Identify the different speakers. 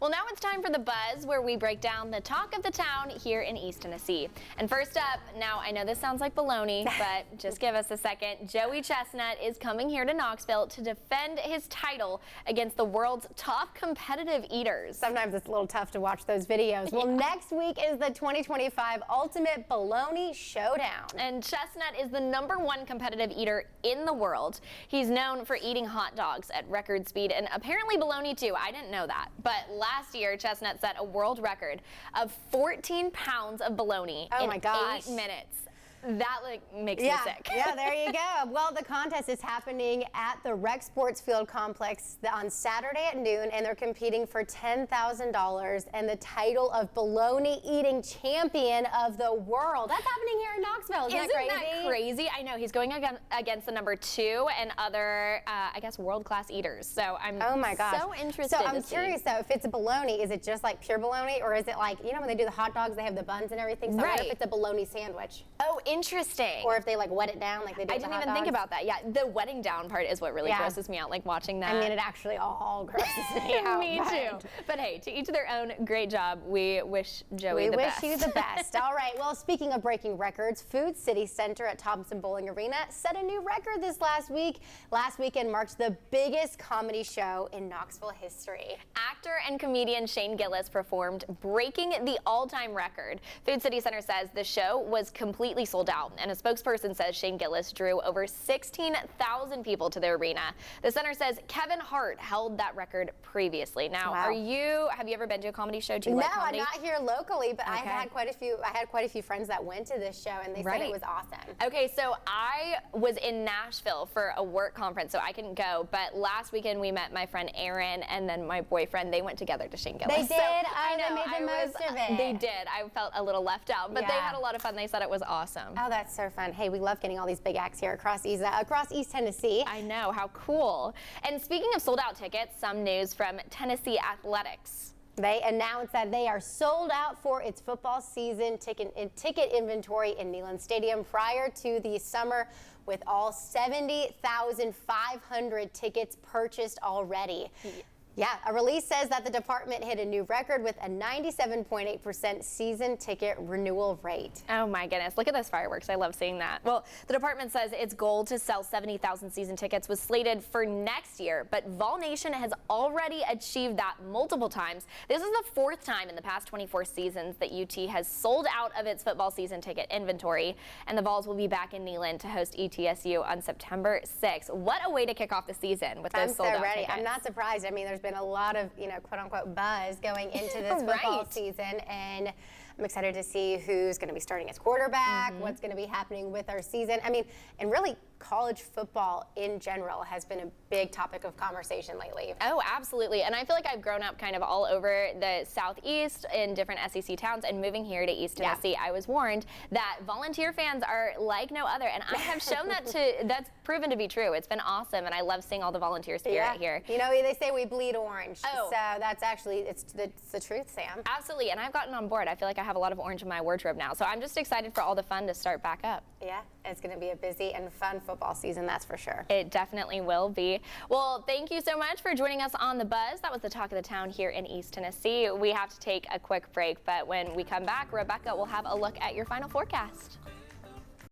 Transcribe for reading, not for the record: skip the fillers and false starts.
Speaker 1: Well, now it's time for The Buzz, where we break down the talk of the town here in East Tennessee. And first up, now I know this sounds like baloney, but just give us a second. Joey Chestnut is coming here to Knoxville to defend his title against the world's top competitive eaters.
Speaker 2: Sometimes it's a little tough to watch those videos. Well, next week is the 2025 Ultimate Bologna Showdown.
Speaker 1: And Chestnut is the #1 competitive eater in the world. He's known for eating hot dogs at record speed and apparently bologna too. I didn't know that. But last year, Chestnut set a world record of 14 pounds of bologna in 8 minutes. That makes me sick.
Speaker 2: Yeah, there you go. Well, the contest is happening at the Rec Sports Field Complex on Saturday at noon, and they're competing for $10,000 and the title of bologna eating champion of the world. That's happening here in Knoxville. Isn't
Speaker 1: that crazy? I know. He's going against the #2 and other, I guess, world-class eaters. So I'm so interested.
Speaker 2: So I'm curious though, if it's a bologna, is it just like pure bologna, or is it like, you know, when they do the hot dogs, they have the buns and everything? So I wonder if it's a bologna sandwich.
Speaker 1: Oh, interesting.
Speaker 2: Or if they like wet it down like they do.
Speaker 1: I didn't even think about that. Yeah, the wetting down part is what really grosses me out, like watching that.
Speaker 2: I mean, it actually all grosses me out.
Speaker 1: Me too. But hey, to each their own. Great job. We wish Joey the best.
Speaker 2: We wish you the best. All right. Well, speaking of breaking records, Food City Center at Thompson Bowling Arena set a new record this last week. Last weekend marked the biggest comedy show in Knoxville history.
Speaker 1: Actor and comedian Shane Gillis performed, breaking the all-time record. Food City Center says the show was completely sold out, and a spokesperson says Shane Gillis drew over 16,000 people to the arena. The center says Kevin Hart held that record previously. Now, have you ever been to a comedy show? Do you like comedy?
Speaker 2: No, I'm not here locally, but I had quite a few friends that went to this show, and they said it was awesome.
Speaker 1: Okay, so I was in Nashville for a work conference, so I couldn't go. But last weekend we met my friend Aaron and then my boyfriend. They went together to Shane Gillis.
Speaker 2: They did. I know. They made the most of it.
Speaker 1: They did. I felt a little left out, but they had a lot of fun. They said it was awesome.
Speaker 2: Oh, that's so fun. Hey, we love getting all these big acts here across East Tennessee.
Speaker 1: I know, how cool. And speaking of sold out tickets, some news from Tennessee Athletics.
Speaker 2: They announced that they are sold out for its football season ticket inventory in Neyland Stadium prior to the summer, with all 70,500 tickets purchased already. Yeah, a release says that the department hit a new record with a 97.8% season ticket renewal rate.
Speaker 1: Oh my goodness, look at those fireworks. I love seeing that. Well, the department says its goal to sell 70,000 season tickets was slated for next year, but Vol Nation has already achieved that multiple times. This is the 4th time in the past 24 seasons that UT has sold out of its football season ticket inventory, and the Vols will be back in Neyland to host ETSU on September 6th. What a way to kick off the season with those sold out tickets.
Speaker 2: I'm not surprised. I mean, there's been a lot of, quote unquote buzz going into this football season, and I'm excited to see who's going to be starting as quarterback, what's going to be happening with our season. I mean, and really college football in general has been a big topic of conversation lately.
Speaker 1: Oh, absolutely. And I feel like I've grown up kind of all over the Southeast in different SEC towns, and moving here to East Tennessee, I was warned that volunteer fans are like no other, and I have shown that's proven to be true. It's been awesome, and I love seeing all the volunteer spirit here.
Speaker 2: You know, they say we bleed orange, so that's actually, it's the truth, Sam.
Speaker 1: Absolutely, and I've gotten on board. I feel like I have a lot of orange in my wardrobe now, so I'm just excited for all the fun to start back up.
Speaker 2: Yeah, it's going to be a busy and fun football season, that's for sure.
Speaker 1: It definitely will be. Well, thank you so much for joining us on The Buzz. That was the talk of the town here in East Tennessee. We have to take a quick break, but when we come back, Rebecca will have a look at your final forecast.